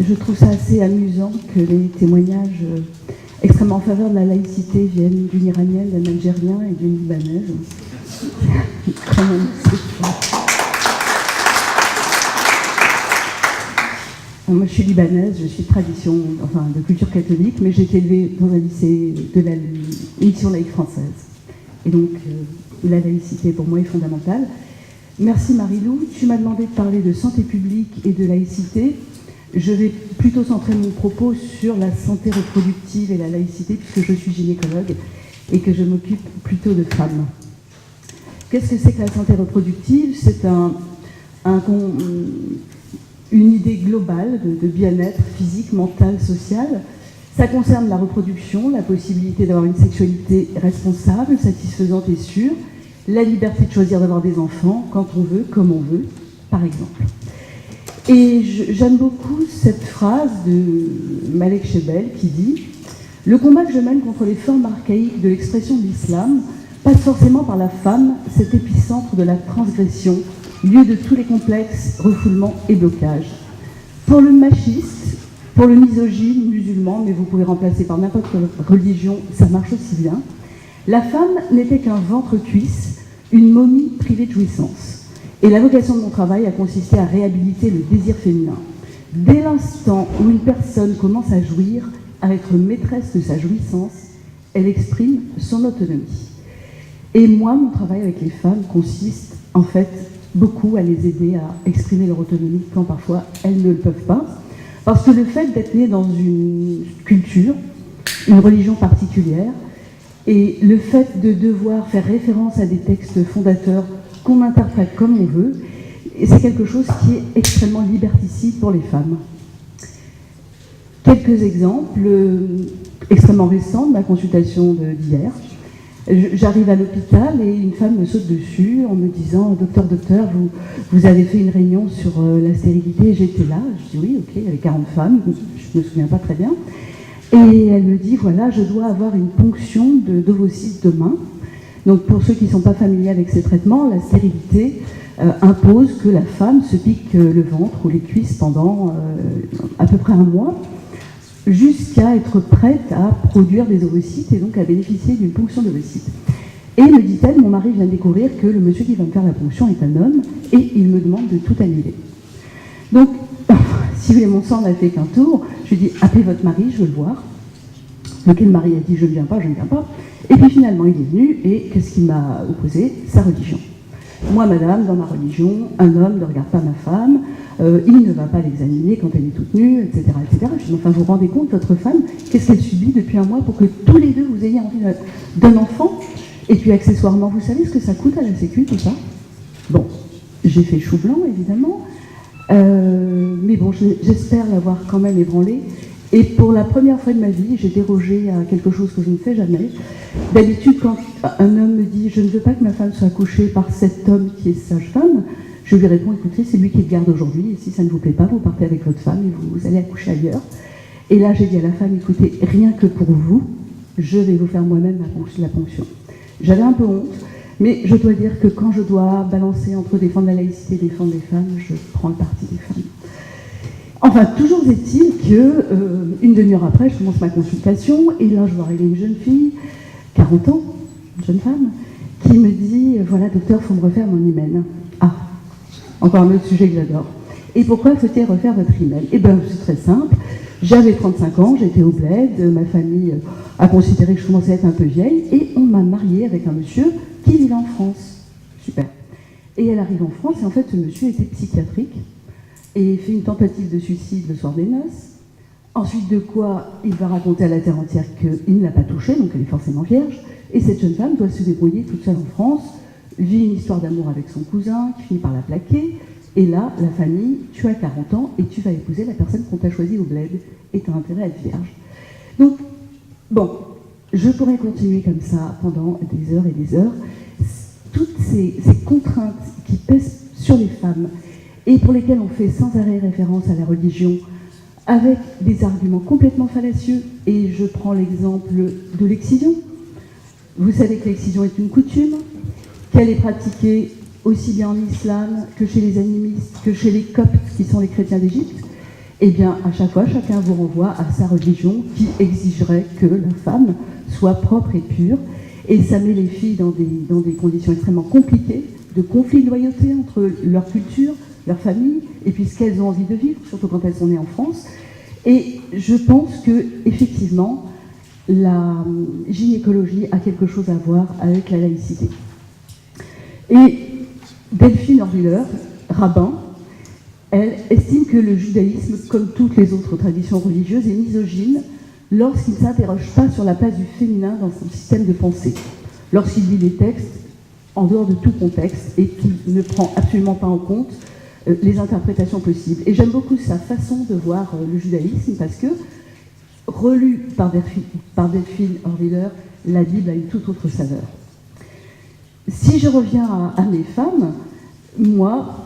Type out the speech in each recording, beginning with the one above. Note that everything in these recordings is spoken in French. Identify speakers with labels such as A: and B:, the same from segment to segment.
A: je trouve ça assez amusant que les témoignages extrêmement en faveur de la laïcité viennent d'une Iranienne, d'un Algérien et d'une Libanaise. Quand même, c'est fort. Moi, je suis libanaise, je suis de tradition, enfin, de culture catholique, mais j'ai été élevée dans un lycée de la mission laïque française. Et donc, la laïcité, pour moi, est fondamentale. Merci Marie-Lou. Tu m'as demandé de parler de santé publique et de laïcité. Je vais plutôt centrer mon propos sur la santé reproductive et la laïcité, puisque je suis gynécologue et que je m'occupe plutôt de femmes. Qu'est-ce que c'est que la santé reproductive? C'est une idée globale de bien-être physique, mental, social. Ça concerne la reproduction, la possibilité d'avoir une sexualité responsable, satisfaisante et sûre, la liberté de choisir d'avoir des enfants quand on veut, comme on veut, par exemple. Et j'aime beaucoup cette phrase de Malek Shebel qui dit « Le combat que je mène contre les formes archaïques de l'expression de l'islam passe forcément par la femme, cet épicentre de la transgression, lieu de tous les complexes, refoulements et blocages. Pour le machiste, pour le misogyne, musulman, mais vous pouvez remplacer par n'importe quelle religion, ça marche aussi bien, la femme n'était qu'un ventre-cuisse, une momie privée de jouissance. Et la vocation de mon travail a consisté à réhabiliter le désir féminin. Dès l'instant où une personne commence à jouir, à être maîtresse de sa jouissance, elle exprime son autonomie. Et moi, mon travail avec les femmes consiste, en fait, beaucoup à les aider à exprimer leur autonomie quand parfois elles ne le peuvent pas. Parce que le fait d'être né dans une culture, une religion particulière, et le fait de devoir faire référence à des textes fondateurs qu'on interprète comme on veut, c'est quelque chose qui est extrêmement liberticide pour les femmes. Quelques exemples extrêmement récents de ma consultation d'hier. J'arrive à l'hôpital et une femme me saute dessus en me disant « Docteur, vous avez fait une réunion sur la stérilité ?» J'étais là, je dis « Oui, ok, il y avait 40 femmes, je ne me souviens pas très bien. » Et elle me dit « Voilà, je dois avoir une ponction d'ovocytes demain. » Donc pour ceux qui ne sont pas familiers avec ces traitements, la stérilité impose que la femme se pique le ventre ou les cuisses pendant à peu près un mois, jusqu'à être prête à produire des ovocytes et donc à bénéficier d'une ponction d'ovocytes. Et me dit-elle, mon mari vient de découvrir que le monsieur qui va me faire la ponction est un homme et il me demande de tout annuler. Donc, si vous voulez, mon sang n'a fait qu'un tour, je lui ai dit, appelez votre mari, je veux le voir. Donc le mari a dit, je ne viens pas, je ne viens pas. Et puis finalement, il est venu et qu'est-ce qu'il m'a opposé? Sa religion. Moi, madame, dans ma religion, un homme ne regarde pas ma femme, il ne va pas l'examiner quand elle est toute nue, etc. etc. Je dis, enfin, vous vous rendez compte, votre femme, qu'est-ce qu'elle subit depuis un mois pour que tous les deux vous ayez envie d'un enfant? Et puis accessoirement, vous savez ce que ça coûte à la Sécu, tout ça? Bon, j'ai fait chou blanc, évidemment, mais bon, j'espère l'avoir quand même ébranlé. Et pour la première fois de ma vie, j'ai dérogé à quelque chose que je ne fais jamais. D'habitude, quand un homme me dit « je ne veux pas que ma femme soit accouchée par cet homme qui est sage-femme », je lui réponds « écoutez, c'est lui qui le garde aujourd'hui, et si ça ne vous plaît pas, vous partez avec votre femme et vous allez accoucher ailleurs ». Et là, j'ai dit à la femme « écoutez, rien que pour vous, je vais vous faire moi-même la ponction ». J'avais un peu honte, mais je dois dire que quand je dois balancer entre défendre la laïcité et défendre les femmes, je prends le parti des femmes. Enfin, toujours est-il qu'une demi-heure après, je commence ma consultation, et là, je vois arriver une jeune fille, 40 ans, une jeune femme, qui me dit « Voilà, docteur, il faut me refaire mon hymen. » Ah, encore un autre sujet que j'adore. Et pourquoi faut-il refaire votre hymen? Eh bien, c'est très simple. J'avais 35 ans, j'étais au bled, ma famille a considéré que je commençais à être un peu vieille, et on m'a mariée avec un monsieur qui vivait en France. Super. Et elle arrive en France, et en fait, ce monsieur était psychiatrique, et fait une tentative de suicide le soir des noces. Ensuite de quoi, il va raconter à la terre entière qu'il ne l'a pas touchée, donc elle est forcément vierge, et cette jeune femme doit se débrouiller toute seule en France, vit une histoire d'amour avec son cousin, qui finit par la plaquer, et là, la famille, tu as 40 ans, et tu vas épouser la personne qu'on t'a choisie au bled, et tu as intérêt à être vierge. Donc, bon, je pourrais continuer comme ça pendant des heures et des heures. Toutes ces contraintes qui pèsent sur les femmes, et pour lesquels on fait sans arrêt référence à la religion, avec des arguments complètement fallacieux. Et je prends l'exemple de l'excision. Vous savez que l'excision est une coutume, qu'elle est pratiquée aussi bien en islam que chez les animistes, que chez les coptes, qui sont les chrétiens d'Égypte. eh bien, à chaque fois, chacun vous renvoie à sa religion qui exigerait que la femme soit propre et pure. Et ça met les filles dans des conditions extrêmement compliquées, de conflits de loyauté entre leur culture, leur famille, et puis ce qu'elles ont envie de vivre, surtout quand elles sont nées en France. Et je pense que, effectivement, la gynécologie a quelque chose à voir avec la laïcité. Et Delphine Orwiller, rabbin, elle estime que le judaïsme, comme toutes les autres traditions religieuses, est misogyne lorsqu'il ne s'interroge pas sur la place du féminin dans son système de pensée, lorsqu'il lit les textes en dehors de tout contexte et qu'il ne prend absolument pas en compte les interprétations possibles. Et j'aime beaucoup sa façon de voir le judaïsme parce que, relu par Delphine Orwiller, la Bible a une toute autre saveur. Si je reviens à mes femmes, moi,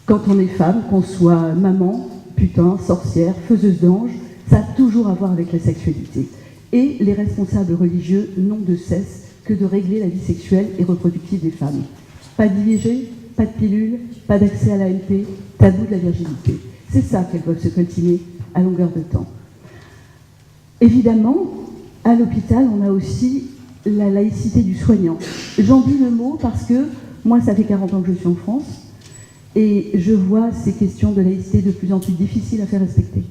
A: quand on est femme, qu'on soit maman, putain, sorcière, faiseuse d'ange, ça a toujours à voir avec la sexualité. Et les responsables religieux n'ont de cesse que de régler la vie sexuelle et reproductive des femmes. Pas d'IVG, pas de pilule, pas d'accès à l'AMP, tabou de la virginité. C'est ça qu'elles doivent se coltiner à longueur de temps. Évidemment, à l'hôpital, on a aussi la laïcité du soignant. J'en dis le mot parce que moi, ça fait 40 ans que je suis en France et je vois ces questions de laïcité de plus en plus difficiles à faire respecter.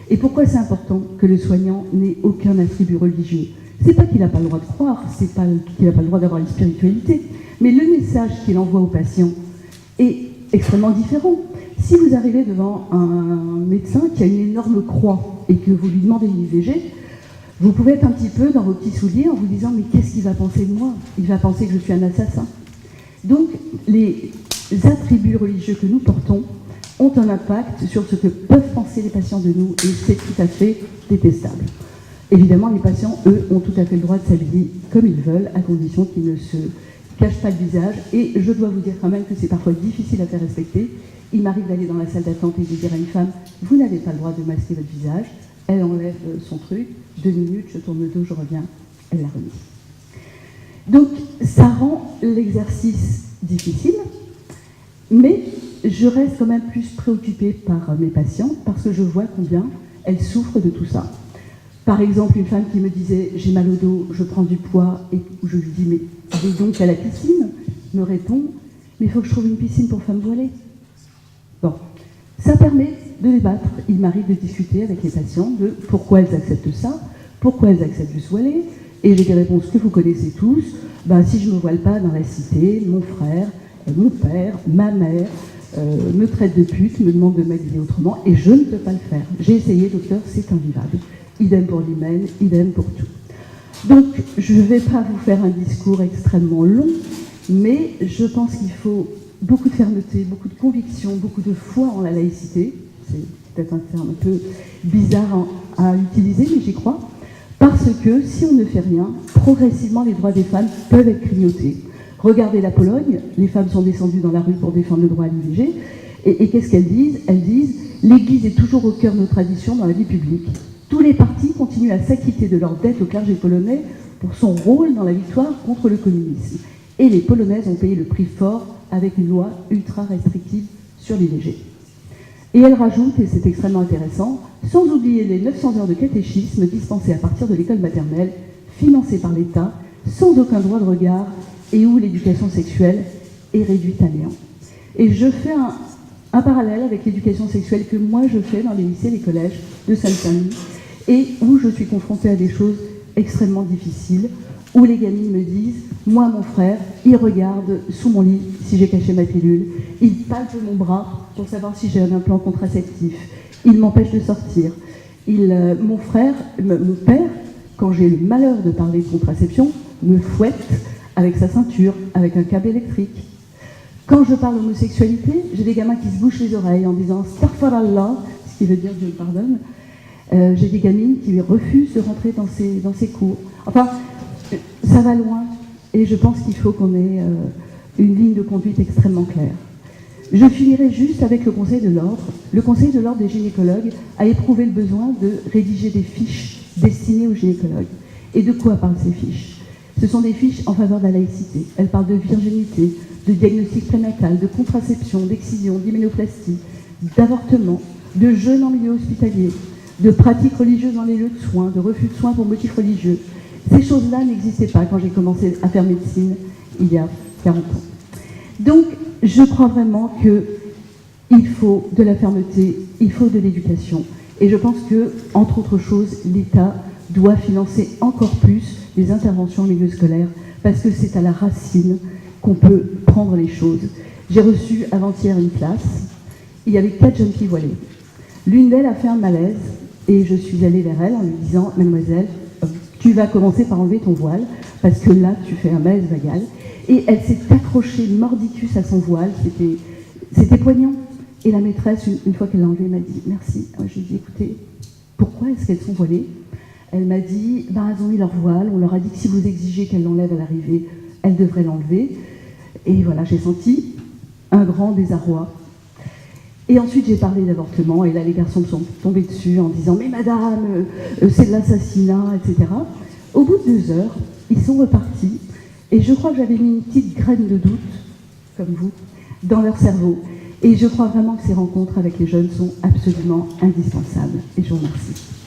A: Et pourquoi c'est important que le soignant n'ait aucun attribut religieux? C'est pas qu'il n'a pas le droit de croire, c'est pas qu'il n'a pas le droit d'avoir une spiritualité, mais le message qu'il envoie aux patients est extrêmement différent. Si vous arrivez devant un médecin qui a une énorme croix et que vous lui demandez une IVG, vous pouvez être un petit peu dans vos petits souliers en vous disant « mais qu'est-ce qu'il va penser de moi? Il va penser que je suis un assassin ». Donc les attributs religieux que nous portons ont un impact sur ce que peuvent penser les patients de nous et c'est tout à fait détestable. Évidemment, les patients, eux, ont tout à fait le droit de s'habiller comme ils veulent, à condition qu'ils ne se cachent pas le visage. Et je dois vous dire quand même que c'est parfois difficile à faire respecter. Il m'arrive d'aller dans la salle d'attente et de dire à une femme « vous n'avez pas le droit de masquer votre visage ». Elle enlève son truc, 2 minutes, je tourne le dos, je reviens, elle l'a remis. Donc, ça rend l'exercice difficile, mais je reste quand même plus préoccupée par mes patientes parce que je vois combien elles souffrent de tout ça. Par exemple, une femme qui me disait « j'ai mal au dos, je prends du poids » et je lui dis « mais allez donc à la piscine », me répond « mais il faut que je trouve une piscine pour femmes voilées ». Bon, ça permet de débattre. Il m'arrive de discuter avec les patients de pourquoi elles acceptent ça, pourquoi elles acceptent de se voiler, et j'ai des réponses que vous connaissez tous. Ben, si je ne me voile pas dans la cité, mon frère, mon père, ma mère me traite de pute, me demande de m'habiller autrement, et je ne peux pas le faire. J'ai essayé, docteur, c'est invivable. Idem pour l'hymen, idem pour tout. Donc, je ne vais pas vous faire un discours extrêmement long, mais je pense qu'il faut beaucoup de fermeté, beaucoup de conviction, beaucoup de foi en la laïcité. C'est peut-être un terme un peu bizarre à utiliser, mais j'y crois. Parce que si on ne fait rien, progressivement les droits des femmes peuvent être grignotés. Regardez la Pologne, les femmes sont descendues dans la rue pour défendre le droit à l'IVG. Et qu'est-ce qu'elles disent? Elles disent « l'Église est toujours au cœur de nos traditions dans la vie publique. Tous les partis continuent à s'acquitter de leurs dettes au clergé polonais pour son rôle dans la victoire contre le communisme. Et les Polonaises ont payé le prix fort avec une loi ultra restrictive sur l'IVG. » Et elle rajoute, et c'est extrêmement intéressant, sans oublier les 900 heures de catéchisme dispensées à partir de l'école maternelle, financées par l'État, sans aucun droit de regard, et où l'éducation sexuelle est réduite à néant. Et je fais un parallèle avec l'éducation sexuelle que moi je fais dans les lycées et les collèges de Seine-Saint-Denis, et où je suis confrontée à des choses extrêmement difficiles, où les gamines me disent « moi, mon frère, il regarde sous mon lit si j'ai caché ma pilule, il palpe mon bras pour savoir si j'ai un implant contraceptif, il m'empêche de sortir. Mon père, quand j'ai le malheur de parler de contraception, me fouette avec sa ceinture, avec un câble électrique. Quand je parle d'homosexualité, j'ai des gamins qui se bouchent les oreilles en disant « Astaghfirullah », ce qui veut dire « Dieu me pardonne ». J'ai des gamines qui refusent de rentrer dans ces cours. Enfin, ça va loin, et je pense qu'il faut qu'on ait une ligne de conduite extrêmement claire. Je finirai juste avec le Conseil de l'Ordre. Le Conseil de l'Ordre des gynécologues a éprouvé le besoin de rédiger des fiches destinées aux gynécologues. Et de quoi parlent ces fiches? Ce sont des fiches en faveur de la laïcité. Elles parlent de virginité, de diagnostic prénatal, de contraception, d'excision, d'hyménoplastie, d'avortement, de jeûne en milieu hospitalier, de pratiques religieuses dans les lieux de soins, de refus de soins pour motifs religieux. Ces choses-là n'existaient pas quand j'ai commencé à faire médecine il y a 40 ans. Donc, je crois vraiment qu'il faut de la fermeté, il faut de l'éducation. Et je pense que, entre autres choses, l'État doit financer encore plus les interventions au milieu scolaire, parce que c'est à la racine qu'on peut prendre les choses. J'ai reçu avant-hier une classe, il y avait 4 jeunes filles voilées. L'une d'elles a fait un malaise, et je suis allée vers elle en lui disant « Mademoiselle, tu vas commencer par enlever ton voile, parce que là, tu fais un malaise vagal. » Et elle s'est accrochée mordicus à son voile, c'était poignant. Et la maîtresse, une fois qu'elle l'a enlevé, m'a dit « Merci ». Moi, je lui ai dit « Écoutez, pourquoi est-ce qu'elles sont voilées ?» Elle m'a dit « Elles ont mis leur voile, on leur a dit que si vous exigez qu'elles l'enlèvent à l'arrivée, elles devraient l'enlever. » Et voilà, j'ai senti un grand désarroi. Et ensuite, j'ai parlé d'avortement, et là, les garçons me sont tombés dessus en disant « Mais madame, c'est de l'assassinat, etc. » Au bout de 2 heures, ils sont repartis, et je crois que j'avais mis une petite graine de doute, comme vous, dans leur cerveau. Et je crois vraiment que ces rencontres avec les jeunes sont absolument indispensables. Et je vous remercie.